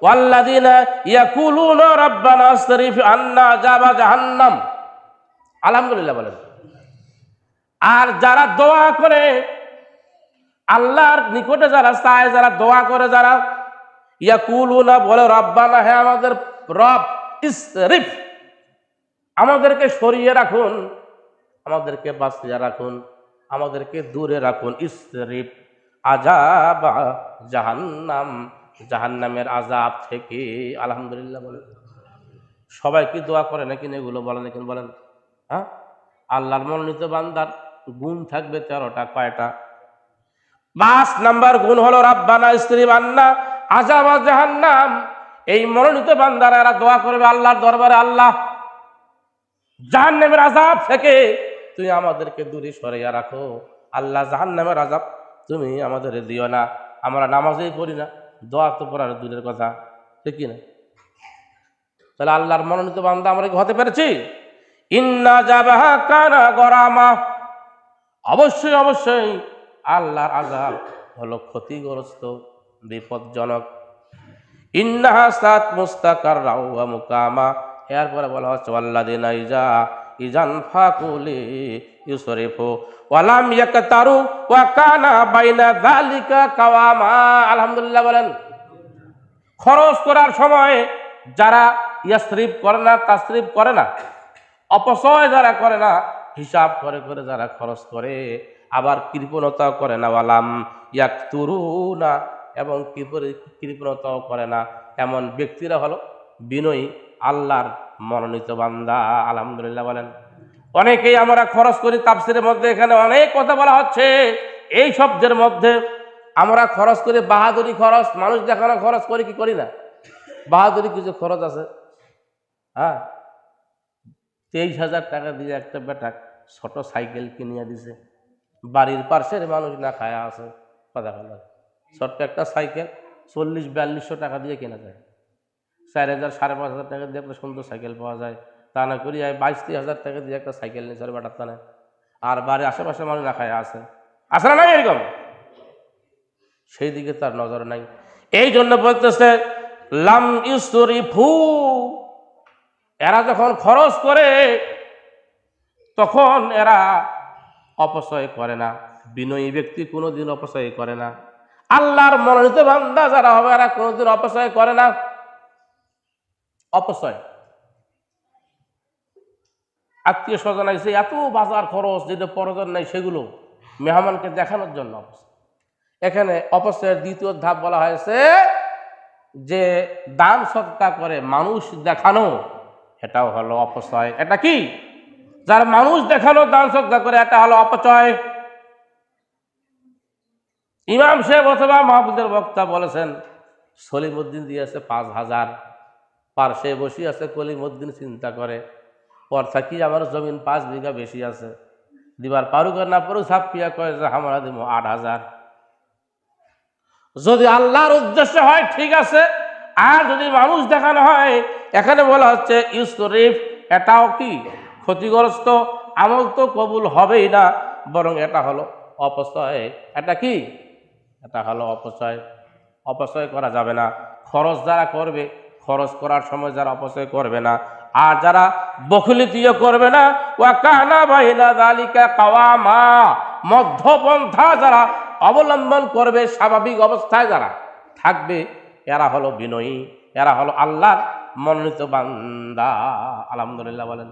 ওয়াল্লাযীনা ইয়াকুলুনা রাব্বানা আসরিফ আন্না আযাবা জাহান্নাম। আলহামদুলিল্লাহ বলেন। আর যারা দোয়া করে, আল্লাহর নিকটে যারা চায়, যারা দোয়া করে, যারা ইয়াকুলুনা বলে রব্বানা, হে আমাদের রব, ইসরিফ, আমাদেরকে সরিয়ে রাখুন, আমাদেরকে বাঁচিয়ে রাখুন, আমাদেরকে দূরে রাখুন, ইসরিফ আযাবা জাহান্নাম, জাহান্নামের আযাব থেকে। আলহামদুলিল্লাহ বলেন। সবাই কি দোয়া করে নাকি এগুলো বলেন, এখন বলেন। হ্যাঁ, আল্লাহর মনোনীত বান্দার গুণ থাকবে 13টা। কয়টা? 5 নাম্বার গুণ হলো রাব্বানা ইসরিফ আন্না আযাবা জাহান্নাম। এই মনোনীত বান্দারা এরা দোয়া করবে আল্লাহর দরবারে, আল্লাহ জাহান্নামের আযাব থেকে তুমি আমাদেরকে দূরে সরিয়ে রাখো, আল্লাহ জাহান্নামের আযাব তুমি আমাদের দিও না। আমরা নামাজেই পড়ি না, দোয়া তো পড়ার দূরের কথা, ঠিক কি না? তাহলে আল্লাহর মনোনীত বান্দা আমরা কি হতে পেরেছি? ইন্না জাবাহা কানা গরামা, অবশ্যই অবশ্যই আল্লাহর আযাব হলো ক্ষতিগ্রস্ত, বিপজ্জনক। ইন্নাহা সাত মুস্তাকাররা ওয়া মুকামা। এরপরে বলা হচ্ছে ওয়াল্লাযিনা ইজান ফাকুলি ইউসরিফু ওয়া লাম ইয়াকতারু ওয়া কানা বাইনা যালিকা কাওয়ামা। আলহামদুলিল্লাহ বলেন। খরচ করার সময় যারা ইয়াসরিফ করে না, তাসরিফ করে না, অপচয় যারা করে না, হিসাব করে করে যারা খরচ করে, আবার কৃপণতাও করে না, ওয়ালাম ইয়াকতুরুনা, এবং কৃপণতাও করে না, এমন ব্যক্তিরা হলো বিনয়ী, আল্লাহর মনোনীত বান্দা। আলহামদুলিল্লাহ বলেন। অনেকেই আমরা খরচ করি, তাফসীরের মধ্যে এখানে অনেক কথা বলা হচ্ছে। এই শব্দের মধ্যে আমরা খরচ করি বাহাদুরি খরচ, মানুষ দেখানো খরচ করি কি করি না? বাহাদুরি কিছু খরচ আছে। হ্যাঁ, 23,000 টাকা দিয়ে একটা বেটা ছোট সাইকেল কিনিয়ে দিছে, বাড়ির পাশের মানুষ না খায়া আছে। কথা বলা, ছোট্ট একটা সাইকেল 40-4200 টাকা দিয়ে কেনা যায়। 4,000 5,500 টাকা দিয়ে একটা সুন্দর সাইকেল পাওয়া যায়। তা না করি 22-23,000 টাকা দিয়ে একটা সাইকেল নিয়ে চলে বেটার টানে, আর বাড়ির আশেপাশে মানুষ না খায়া আছে। আসে না নাই এরকম? সেই দিকে তার নজর নাই। এই জন্য বলতেছে লাম ইউসরিফু, এরা যখন খরচ করে তখন এরা অপচয় করে না। বিনয়ী ব্যক্তি কোনোদিন অপচয় করে না। আল্লাহর মনোনীত বান্দা যারা হবে এরা কোনোদিন অপচয় করে না। অপচয়, আত্মীয় স্বজন আছে, এত বাজার খরচ যেটা প্রয়োজন নাই সেগুলো মেহমানকে দেখানোর জন্য অপচয়। এখানে অপচয়ের দ্বিতীয় ধাপ বলা হয়েছে যে দান সদকা করে মানুষ দেখানো, এটাও হলো অপচয়। এটা কি? যারা মানুষ দেখানো দান সদকা করে, এটা হলো অপচয়। ইমাম সাহেব অথবা মাহফিলের বক্তা বলেছেন সলিমউদ্দিন দিয়েছে 5,000, পার্শ্বে বসে আছে কলিমউদ্দিন, চিন্তা করে পর থাকি আমার জমিন 5 বিঘা বেশি আছে, দিবার পারুক না পারুক ছাপিয়া কয় যে আমরা দিব 8,000। যদি আল্লাহর উদ্দেশ্য হয় ঠিক আছে, আর যদি মানুষ দেখানো হয়, এখানে বলা হচ্ছে ইউসরিফ, এটাও কি ক্ষতিগ্রস্ত, আমল তো কবুল হবেই না, বরং এটা হলো অপচয়। এটা কি? এটা হলো অপচয়। অপচয় করা যাবে না। খরচ যারা করবে, খরচ করার সময় যারা অপচয় করবে না, আর যারা বখিলিতিও করবে না, ওয়া কানা বাইনা যালিকা কাওয়ামা, মধ্যপন্থা যারা অবলম্বন করবে, স্বাভাবিক অবস্থায় যারা থাকবে, এরা হলো বিনয়ী, এরা হলো আল্লাহর মনোনীত বান্দা। আলহামদুলিল্লাহ বলেন।